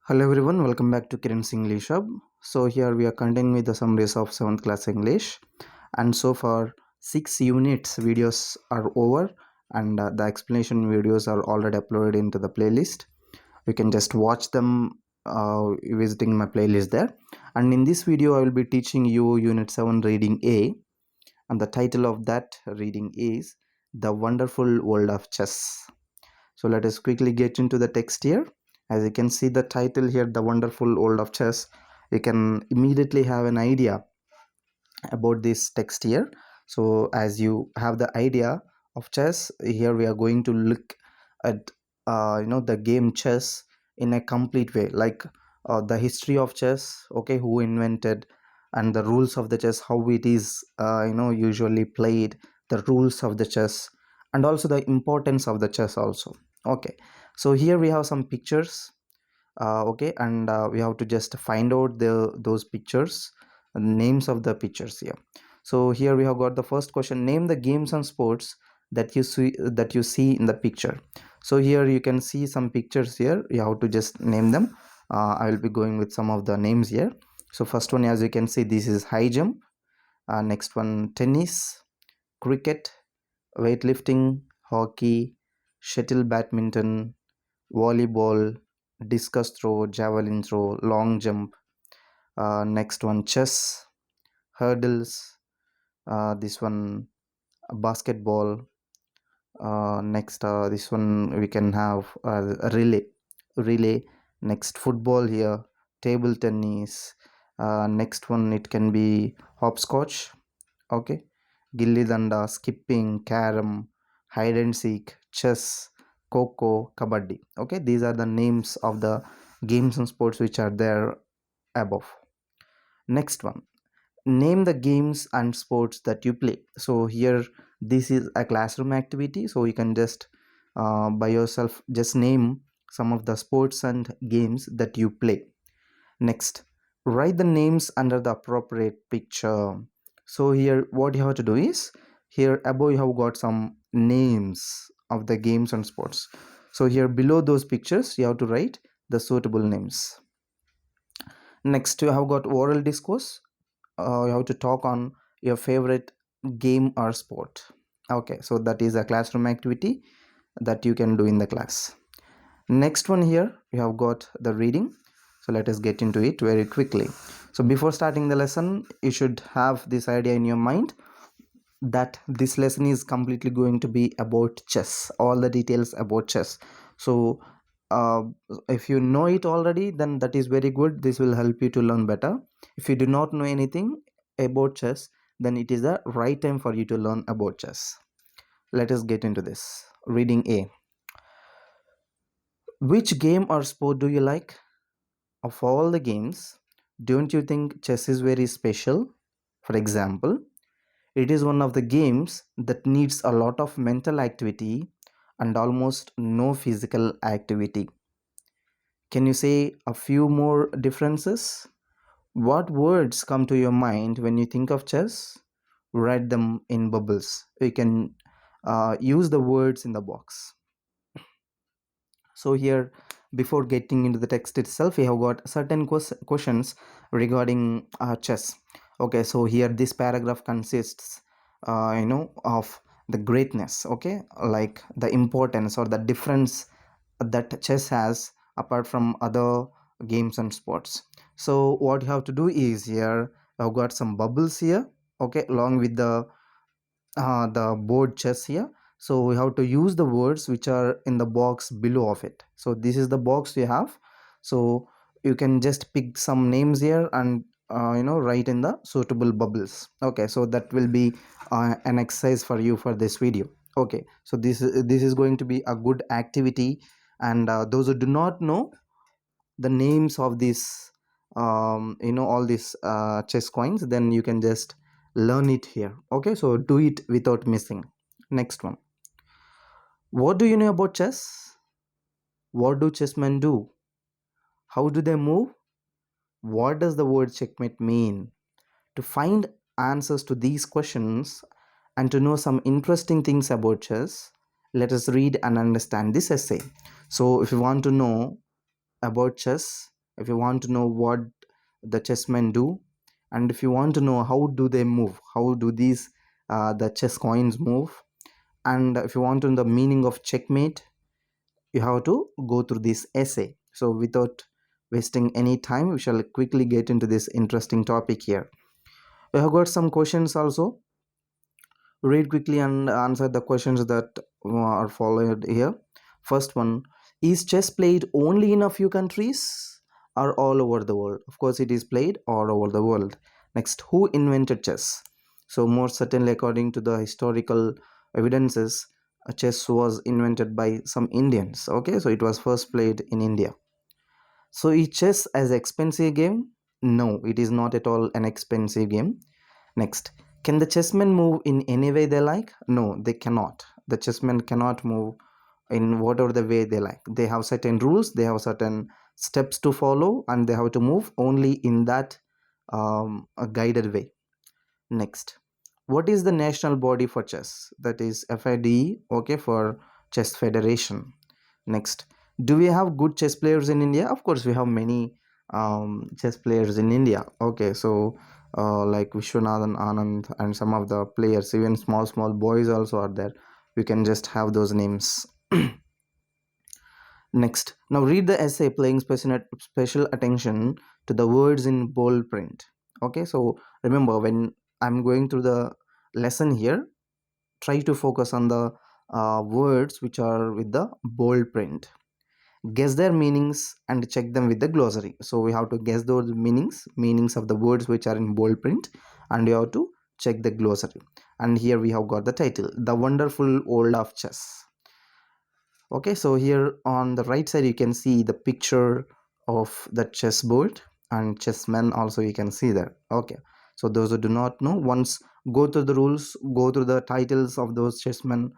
Hello everyone, welcome back to Kiran's English Hub. So here we are continuing with the summaries of 7th class English, and so far 6 units videos are over, and the explanation videos are already uploaded into the playlist. You can just watch them visiting my playlist there. And in this video I will be teaching you Unit 7 Reading A, and the title of that reading is The Wonderful World of Chess. So let us quickly get into the text here. As you can see the title here, The Wonderful World of Chess, you can immediately have an idea about this text here. So as you have the idea of chess, here we are going to look at the game chess in a complete way, like the history of chess, okay, who invented, and the rules of the chess, how it is usually played, the rules of the chess, and also the importance of the chess also. Okay, so here we have some pictures, okay, and we have to just find out those pictures, names of the pictures here. So here we have got the first question: name the games and sports that you see in the picture. So here you can see some pictures here, you have to just name them. I will be going with some of the names here. So first one, as you can see, this is high jump. Next one, tennis, cricket, weightlifting, hockey, shuttle badminton, volleyball, discus throw, javelin throw, long jump. Next one, chess, hurdles. This one, basketball. Next, this one we can have relay. Next, football here, table tennis. Next one, it can be hopscotch. Okay, gilli danda, skipping, carom, hide and seek, chess, coco, kabaddi. Okay, these are the names of the games and sports which are there above. Next one, name the games and sports that you play. So here this is a classroom activity, so you can just by yourself just name some of the sports and games that you play. Next, write the names under the appropriate picture. So here what you have to do is, here above you have got some names of the games and sports. So here below those pictures you have to write the suitable names. Next, you have got oral discourse. You have to talk on your favorite game or sport. Okay, so that is a classroom activity that you can do in the class. Next one, here you have got the reading. So let us get into it very quickly. So before starting the lesson, you should have this idea in your mind that this lesson is completely going to be about chess, all the details about chess. So uh, if you know it already, then that is very good, this will help you to learn better. If you do not know anything about chess, then it is the right time for you to learn about chess. Let us get into this. Reading A. Which game or sport do you like? Of all the games, don't you think chess is very special? For example, it is one of the games that needs a lot of mental activity and almost no physical activity. Can you say a few more differences? What words come to your mind when you think of chess? Write them in bubbles. You can use the words in the box. So here, before getting into the text itself, we have got certain questions regarding chess. Okay, so here this paragraph consists of the greatness, okay, like the importance or the difference that chess has apart from other games and sports. So what you have to do is, here I've got some bubbles here, okay, along with the board chess here. So we have to use the words which are in the box below of it. So this is the box we have. So you can just pick some names here and write in the suitable bubbles. Okay, so that will be an exercise for you for this video. Okay, so this is going to be a good activity, and those who do not know the names of these all these chess coins, then you can just learn it here. Okay, so do it without missing. Next one, what do you know about chess? What do chessmen do? How do they move? What does the word checkmate mean? To find answers to these questions and to know some interesting things about chess, let us read and understand this essay. So if you want to know about chess, if you want to know what the chessmen do, and if you want to know how do they move, how do these the chess coins move, and if you want to know the meaning of checkmate, you have to go through this essay. So without wasting any time, we shall quickly get into this interesting topic here. We have got some questions also. Read quickly and answer the questions that are followed here. First one, is chess played only in a few countries or all over the world? Of course, it is played all over the world. Next, who invented chess? So, more certainly, according to the historical evidences, chess was invented by some Indians. Okay, so it was first played in India. So, is chess as expensive game? No, it is not at all an expensive game. Next, can the chessmen move in any way they like? No, they cannot. The chessmen cannot move in whatever the way they like. They have certain rules, they have certain steps to follow, and they have to move only in that a guided way. Next, what is the national body for chess? That is FIDE, okay, for Chess Federation. Next, do we have good chess players in India? Of course, we have many chess players in India. Okay, so like Vishwanathan Anand and some of the players, even small boys also are there. We can just have those names. Next, now read the essay paying special attention to the words in bold print. Okay, so remember when I'm going through the lesson here, try to focus on the words which are with the bold print. Guess their meanings and check them with the glossary. So we have to guess those meanings of the words which are in bold print, and you have to check the glossary. And here we have got the title, The Wonderful World of Chess. Okay, so here on the right side you can see the picture of the chessboard and chessmen also you can see there. Okay, so those who do not know, once go through the rules, go through the titles of those chessmen,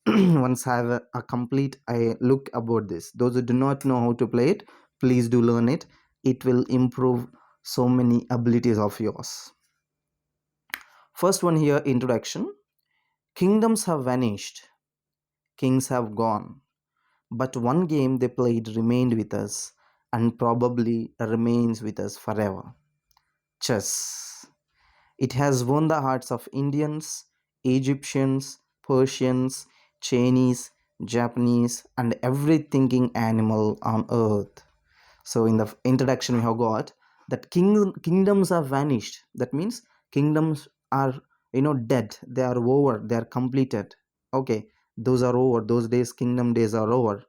once have a complete look about this. Those who do not know how to play it, please do learn it. It will improve so many abilities of yours. First one here, introduction. Kingdoms have vanished, kings have gone, but one game they played remained with us and probably remains with us forever. Chess. It has won the hearts of Indians, Egyptians, Persians, Chinese, Japanese, and every thinking animal on earth. So, in the introduction, we have got that kingdoms are vanished. That means kingdoms are dead. They are over. They are completed. Okay, those are over. Those days, kingdom days are over,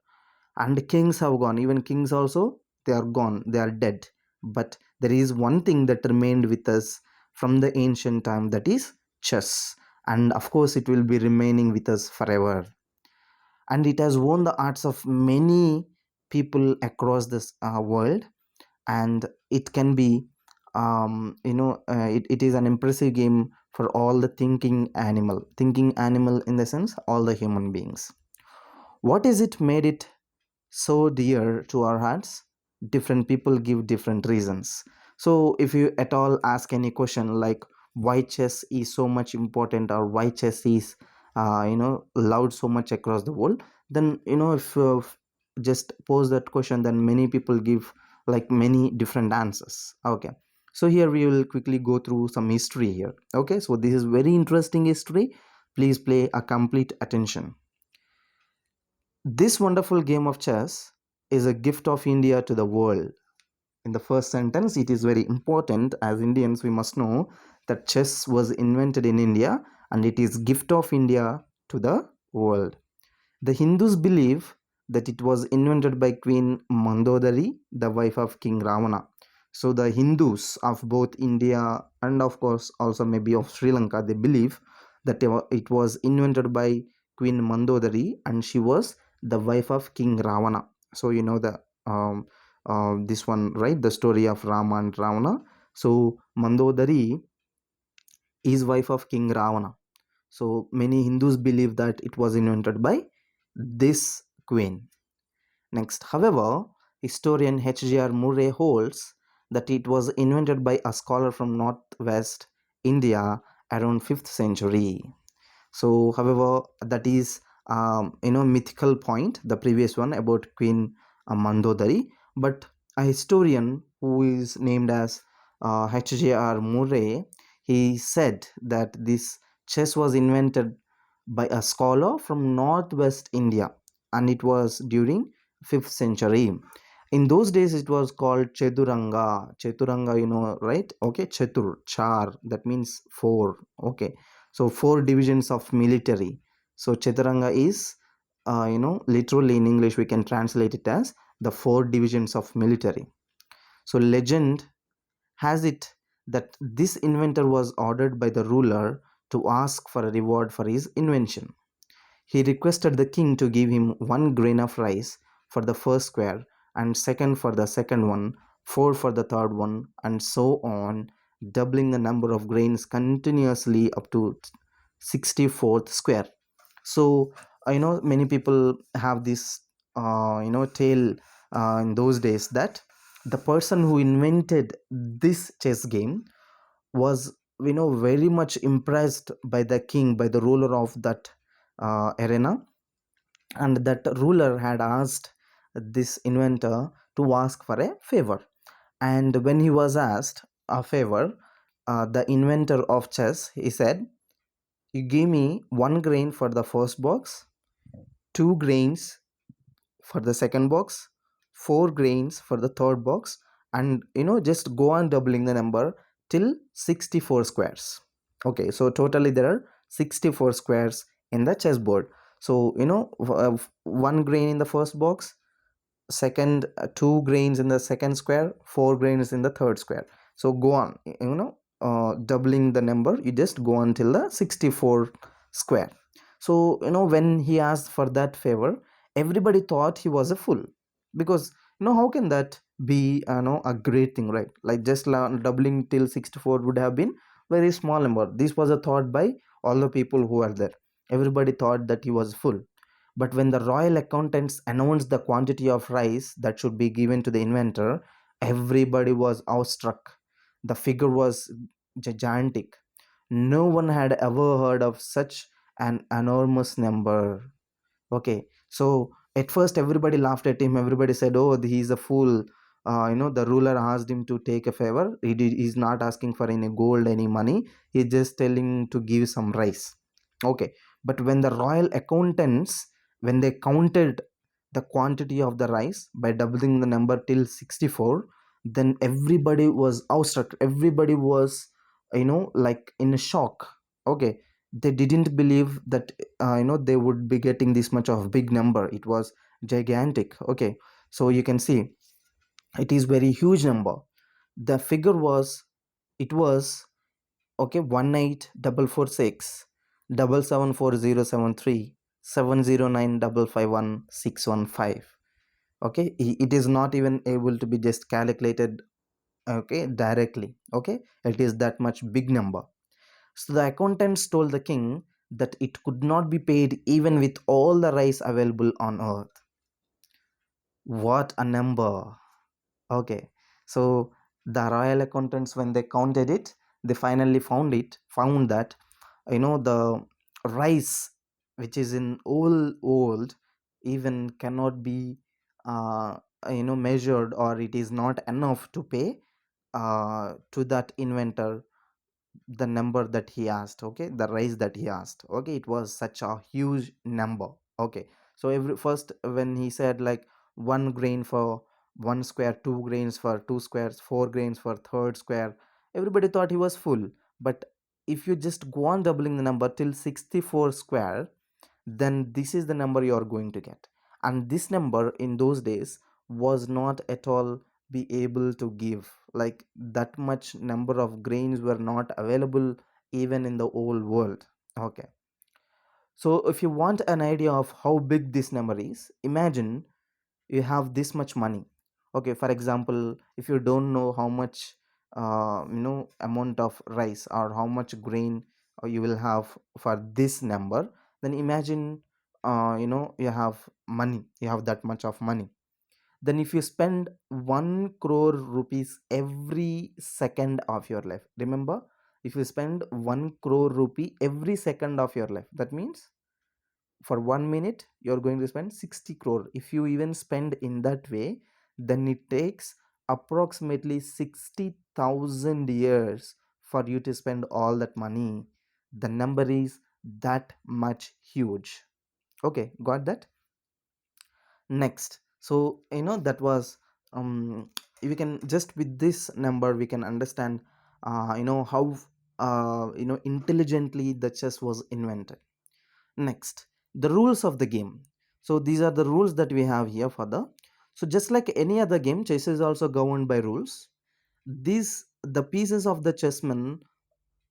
and kings have gone. Even kings also, they are gone. They are dead. But there is one thing that remained with us from the ancient time, that is chess, and of course it will be remaining with us forever, and it has won the hearts of many people across this world, and it can be it is an impressive game for all the thinking animal, in the sense all the human beings. What is it made it so dear to our hearts? Different people give different reasons. So if you at all ask any question like why chess is so much important, or why chess is loved so much across the world, then if you just pose that question, then many people give like many different answers. Okay, so here we will quickly go through some history here. Okay, so this is very interesting history. Please pay a complete attention. This wonderful game of chess is a gift of India to the world. In the first sentence, it is very important. As Indians, we must know that chess was invented in India and it is gift of India to the world. The Hindus believe that it was invented by Queen Mandodari, the wife of King Ravana. So the Hindus of both India and of course also maybe of Sri Lanka, they believe that it was invented by Queen Mandodari and she was the wife of King Ravana. So the this one, right, the story of Rama and Ravana. So Mandodari is wife of King Ravana. So many Hindus believe that it was invented by this queen. Next, however, historian H.G.R. Murray holds that it was invented by a scholar from northwest India around 5th century. So however, that is mythical point, the previous one about Queen Mandodari, but a historian who is named as H.J.R. Murray, he said that this chess was invented by a scholar from northwest India, and it was during 5th century. In those days it was called Cheturanga, you know, right? Okay, Chetur, Char, that means four. Okay, so four divisions of military. So Cheturanga is, literally in English we can translate it as the four divisions of military. So legend has it that this inventor was ordered by the ruler to ask for a reward for his invention. He requested the king to give him 1 grain of rice for the first square, and second for the second one, four for the third one, and so on, doubling the number of grains continuously up to 64th square. So many people have this tale in those days that the person who invented this chess game was very much impressed by the king, by the ruler of that arena, and that ruler had asked this inventor to ask for a favor. And when he was asked a favor, the inventor of chess, he said, you give me 1 grain for the first box, 2 grains for the second box, 4 grains for the third box, and just go on doubling the number till 64 squares. Okay, so totally there are 64 squares in the chessboard. So 1 grain in the first box, second 2 grains in the second square, 4 grains in the third square. So go on, doubling the number, you just go on till the 64 square. So when he asked for that favor, everybody thought he was a fool, because how can that be a great thing, right? Like just doubling till 64 would have been very small number. This was a thought by all the people who are there. Everybody thought that he was full. But when the royal accountants announced the quantity of rice that should be given to the inventor, everybody was awestruck. The figure was gigantic. No one had ever heard of such an enormous number. Okay, so at first everybody laughed at him. Everybody said, "Oh, he's a fool." The ruler asked him to take a favor. He's not asking for any gold, any money. He's just telling to give some rice. Okay, but when the royal accountants, when they counted the quantity of the rice by doubling the number till 64, then everybody was awestruck. Everybody was, like in a shock. Okay, they didn't believe that they would be getting this much of big number. It was gigantic. Okay, so you can see it is very huge number. The figure was, it was, okay, 18446774073709551615. Okay, it is not even able to be just calculated, okay, directly. Okay, it is that much big number. So the accountants told the king that it could not be paid even with all the rice available on earth. What a number! Okay, so the royal accountants, when they counted it, they finally found that the rice which is in old even cannot be measured, or it is not enough to pay to that inventor the number that he asked. Okay, the rice that he asked. Okay, it was such a huge number. Okay, so every first when he said like 1 grain for 1 square, 2 grains for 2 squares, 4 grains for third square, everybody thought he was full. But if you just go on doubling the number till 64 square, then this is the number you are going to get. And this number in those days was not at all be able to give, like that much number of grains were not available even in the old world. Okay, so if you want an idea of how big this number is, imagine you have this much money. Okay, for example, if you don't know how much amount of rice or how much grain you will have for this number, then imagine you have money, you have that much of money. Then if you spend 1 crore rupees every second of your life, remember, if you spend 1 crore rupee every second of your life, that means for 1 minute you're going to spend 60 crore. If you even spend in that way, then it takes approximately 60,000 years for you to spend all that money. The number is that much huge. Okay, got that? Next, so that was we can just with this number we can understand how intelligently the chess was invented. Next, the rules of the game. So these are the rules that we have here for the. So just like any other game, chess is also governed by rules. These the pieces of the chessman,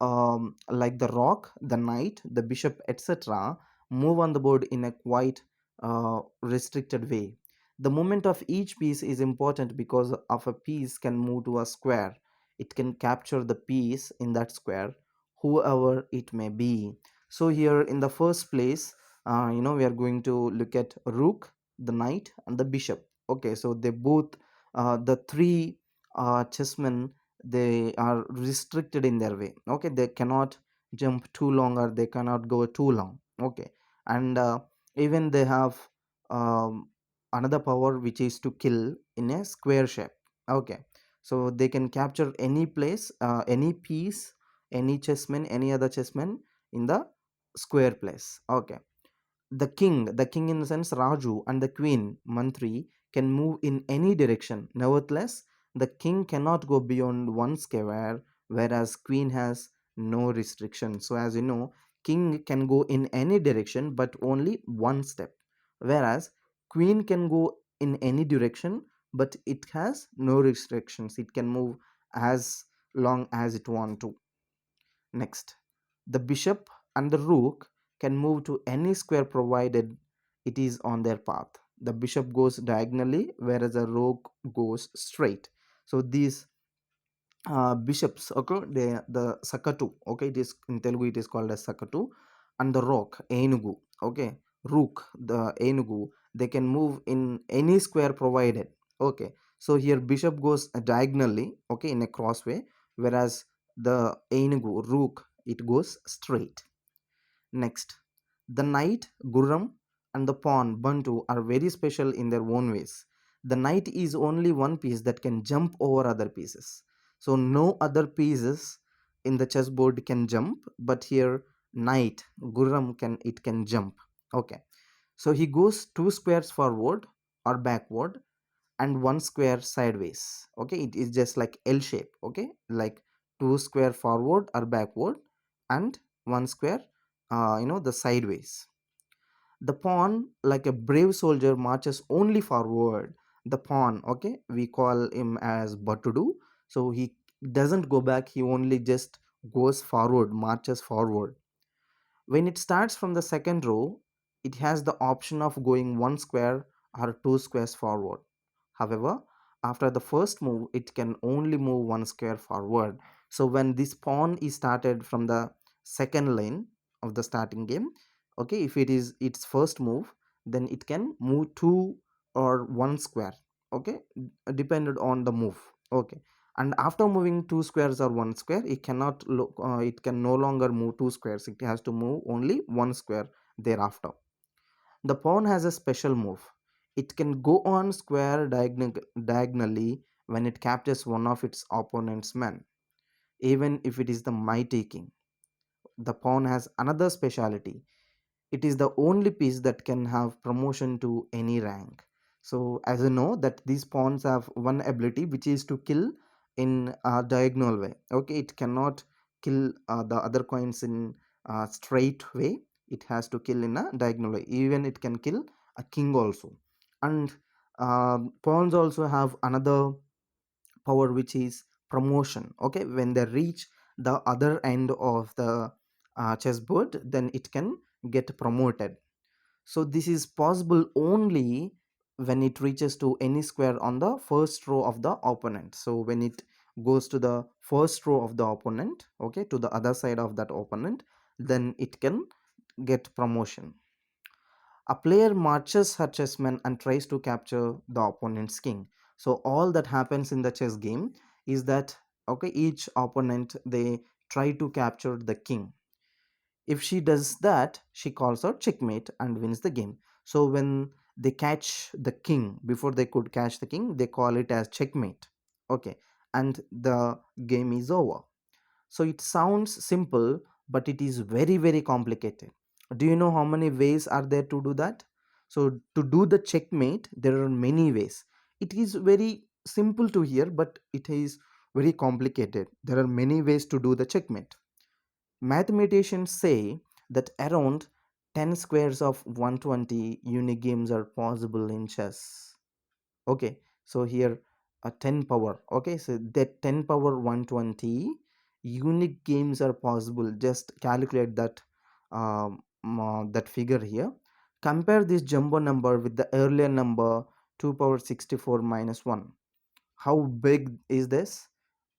like the rock, the knight, the bishop, etc., move on the board in a quite restricted way. The movement of each piece is important because of a piece can move to a square. It can capture the piece in that square, whoever it may be. So here in the first place, we are going to look at rook, the knight, and the bishop. Okay, so they both, the three chessmen, they are restricted in their way. Okay, they cannot jump too long or they cannot go too long. Okay, and even they have um, another power which is to kill in a square shape. Okay, so they can capture any place, any piece, any chessman, any other chessman in the square place. Okay, the king in the sense Raju, and the queen Mantri can move in any direction. Nevertheless, the king cannot go beyond one square, whereas queen has no restriction. So as you know, king can go in any direction but only one step, whereas queen can go in any direction but it has no restrictions. It can move as long as it want to. Next, the bishop and the rook can move to any square provided it is on their path. The bishop goes diagonally, whereas the rook goes straight. So these bishops, okay, the sakatu, okay, it is in Telugu it is called as sakatu, and the rook enugu, okay, rook, the enugu, they can move in any square provided. Okay, so here bishop goes diagonally, okay, in a crossway, whereas the enugu rook, it goes straight. Next, the knight, Gurram, and the pawn, Bantu, are very special in their own ways. The knight is only one piece that can jump over other pieces. So no other pieces in the chessboard can jump, but here knight, Gurram, can jump. Okay. So he goes two squares forward or backward and one square sideways. Okay, it is just like L shape. Okay, like two square forward or backward and one square the sideways. The pawn, like a brave soldier, marches only forward. The pawn, okay, we call him as Batudu. So he doesn't go back, he only just goes forward, marches forward. When it starts from the second row, it has the option of going one square or two squares forward. However, after the first move, it can only move one square forward. So when this pawn is started from the second lane of the starting game, okay, if it is its first move, then it can move two or one square. Okay, depended on the move. Okay, and after moving two squares or one square, it cannot look, it can no longer move two squares. It has to move only one square thereafter. The pawn has a special move. It can go on square diagonally when it captures one of its opponent's men, even if it is the mighty king. The pawn has another speciality. It is the only piece that can have promotion to any rank. So as you know that these pawns have one ability which is to kill in a diagonal way. Okay, it cannot kill the other coins in a straight way. It has to kill in a diagonal way. Even it can kill a king also. And pawns also have another power which is promotion. Okay, when they reach the other end of the chessboard, then it can get promoted. So this is possible only when it reaches to any square on the first row of the opponent. So when it goes to the first row of the opponent, okay, to the other side of that opponent, then it can get promotion. A player marches her chessman and tries to capture the opponent's king. So all that happens in the chess game is that, okay, each opponent, they try to capture the king. If she does that, she calls out checkmate and wins the game. So when they catch the king, before they could catch the king, they call it as checkmate. Okay, and the game is over. So it sounds simple, but it is very, very complicated. Do you know how many ways are there to do that? So to do the checkmate, there are many ways. It is very simple to hear, but it is very complicated. There are many ways to do the checkmate. Mathematicians say that around 10 squares of 120 unique games are possible in chess. Okay, so here a 10 power. Okay, so that 10 power 120 unique games are possible. Just calculate that that figure here. Compare this jumbo number with the earlier number 2 power 64 minus 1. How big is this?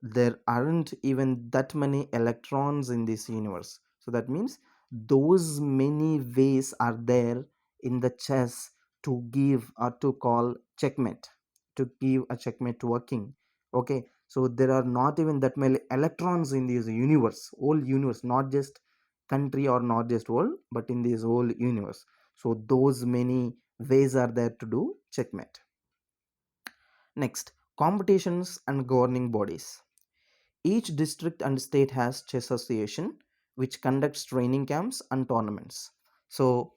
There aren't even that many electrons in this universe. So that means those many ways are there in the chess to give or to call checkmate, to give a checkmate to a king. Okay, so there are not even that many electrons in this universe, whole universe, not just country or not just world, but in this whole universe. So those many ways are there to do checkmate. Next, competitions and governing bodies. Each district and state has chess association which conducts training camps and tournaments. So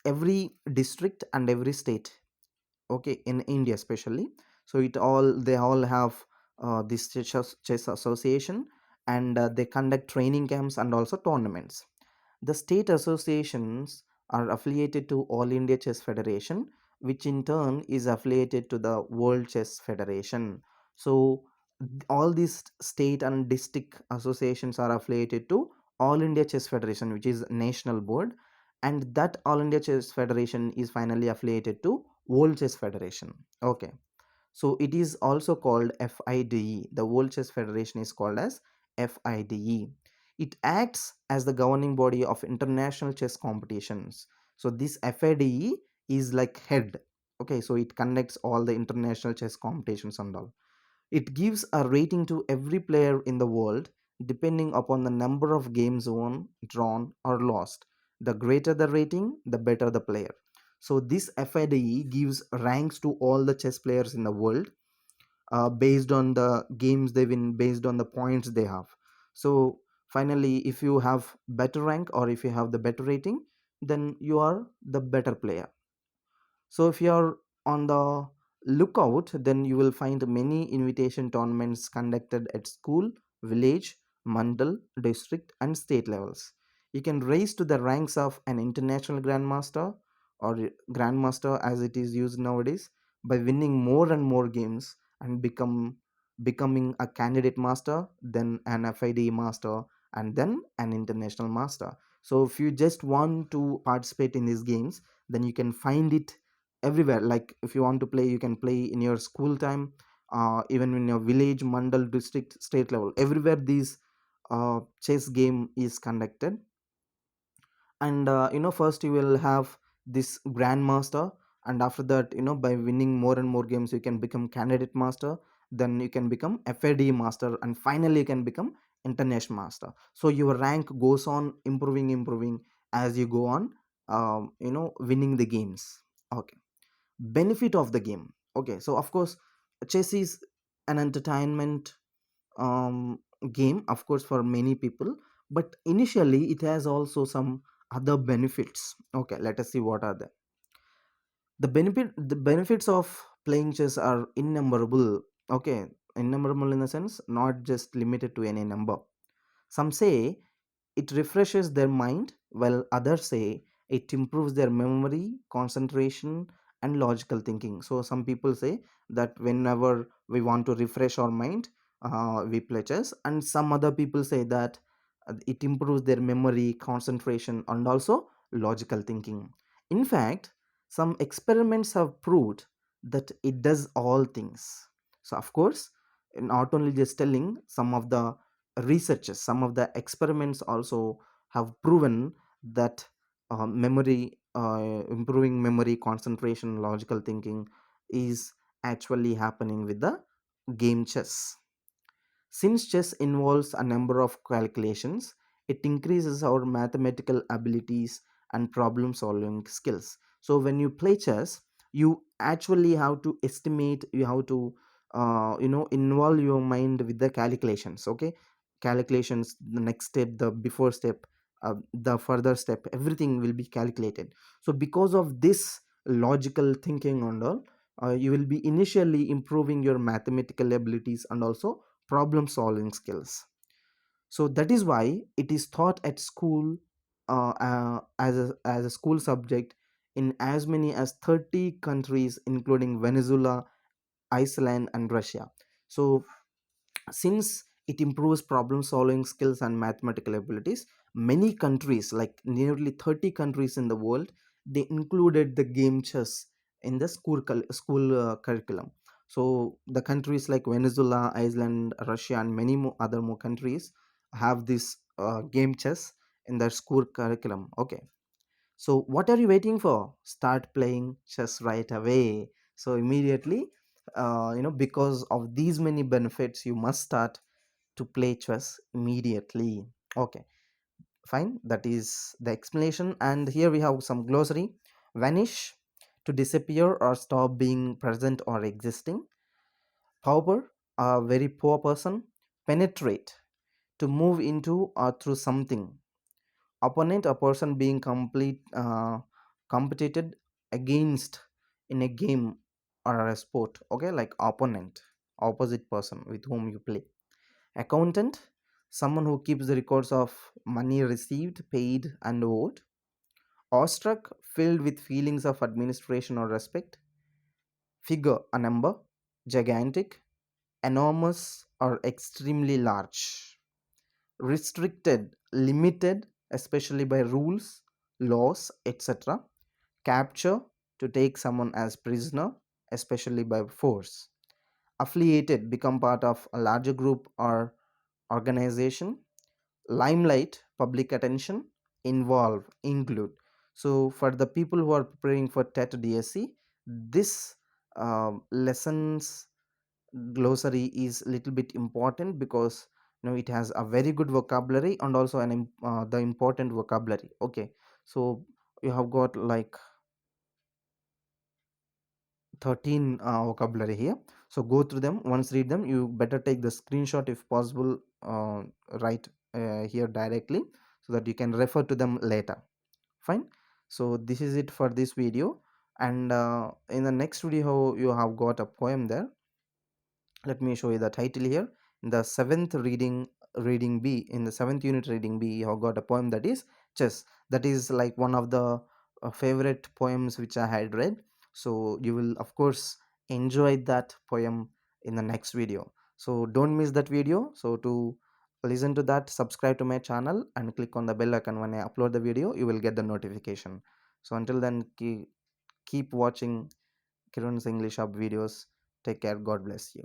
every district and every state, okay, in India especially, so they all have this chess association, and they conduct training camps and also tournaments. The state associations are affiliated to All India Chess Federation, which in turn is affiliated to the World Chess Federation. So all these state and district associations are affiliated to All India Chess Federation, which is national board, and that All India Chess Federation is finally affiliated to World Chess Federation. Okay, so it is also called FIDE. The World Chess Federation is called as FIDE. It acts as the governing body of international chess competitions. So this FIDE is like head. Okay, so it conducts all the international chess competitions and all. It gives a rating to every player in the world depending upon the number of games won, drawn, or lost. The greater the rating, the better the player. So, this FIDE gives ranks to all the chess players in the world based on the games they win, based on the points they have. So, finally, if you have better rank or if you have the better rating, then you are the better player. So if you're on the lookout, then you will find many invitation tournaments conducted at school, village, mandal, district, and state levels. You can raise to the ranks of an international grandmaster or grandmaster as it is used nowadays by winning more and more games and becoming a candidate master, then an FID master, and then an international master. So if you just want to participate in these games, then you can find it everywhere. Like if you want to play, you can play in your school time, even in your village, mandal, district, state level, everywhere these chess game is conducted. And first you will have this grandmaster, and after that, by winning more and more games, you can become candidate master, then you can become FAD master, and finally you can become international master. So your rank goes on improving as you go on, winning the games. Okay, benefit of the game. Okay, so of course chess is an entertainment um, game, of course, for many people, but initially it has also some other benefits. Okay, let us see what are they. The benefits of playing chess are innumerable. Okay, innumerable in the sense not just limited to any number. Some say it refreshes their mind, while others say it improves their memory, concentration, and logical thinking. So, some people say that whenever we want to refresh our mind, we play chess, and some other people say that it improves their memory, concentration, and also logical thinking. In fact, some experiments have proved that it does all things. So, of course, not only just telling, some of the researches, some of the experiments also have proven that improving memory, concentration, logical thinking is actually happening with the game chess. Since chess involves a number of calculations, it increases our mathematical abilities and problem solving skills. So when you play chess, you actually have to estimate, you have to involve your mind with the calculations. Okay, calculations, the next step, the before step, the further step, everything will be calculated. So because of this logical thinking and all, you will be initially improving your mathematical abilities and also problem solving skills. So that is why it is taught at school, as a school subject in as many as 30 countries, including Venezuela, Iceland, and Russia. So since it improves problem solving skills and mathematical abilities, many countries, like nearly 30 countries in the world, they included the game chess in the school curriculum. So the countries like Venezuela, Iceland, Russia, and many more other more countries have this game chess in their school curriculum. Okay, so what are you waiting for? Start playing chess right away. So immediately, because of these many benefits, you must start to play chess immediately. Okay, fine. That is the explanation. And here we have some glossary. Vanish, to disappear or stop being present or existing. Pauper, a very poor person. Penetrate, to move into or through something. Opponent, a person being competed against in a game or a sport. Okay, like opponent, opposite person with whom you play. Accountant, someone who keeps the records of money received, paid, and owed. Awestruck, filled with feelings of administration or respect. Figure, a number. Gigantic, enormous or extremely large. Restricted, limited, especially by rules, laws, etc. Capture, to take someone as prisoner, especially by force. Affiliated, become part of a larger group or organization. Limelight, public attention. Involve, include. So for the people who are preparing for TET-DSC, this lessons glossary is little bit important, because it has a very good vocabulary and also the important vocabulary. Okay, so you have got like 13 vocabulary here. So go through them once, read them. You better take the screenshot if possible, write here directly, so that you can refer to them later. Fine. So this is it for this video, and in the next video you have got a poem there. Let me show you the title here. In the seventh unit reading B, you have got a poem that is chess. That is like one of the favorite poems which I had read. So you will of course enjoy that poem in the next video. So don't miss that video. So to listen to that, subscribe to my channel and click on the bell icon. When I upload the video, you will get the notification. So until then, keep watching Kiran's English Hub videos. Take care. God bless you.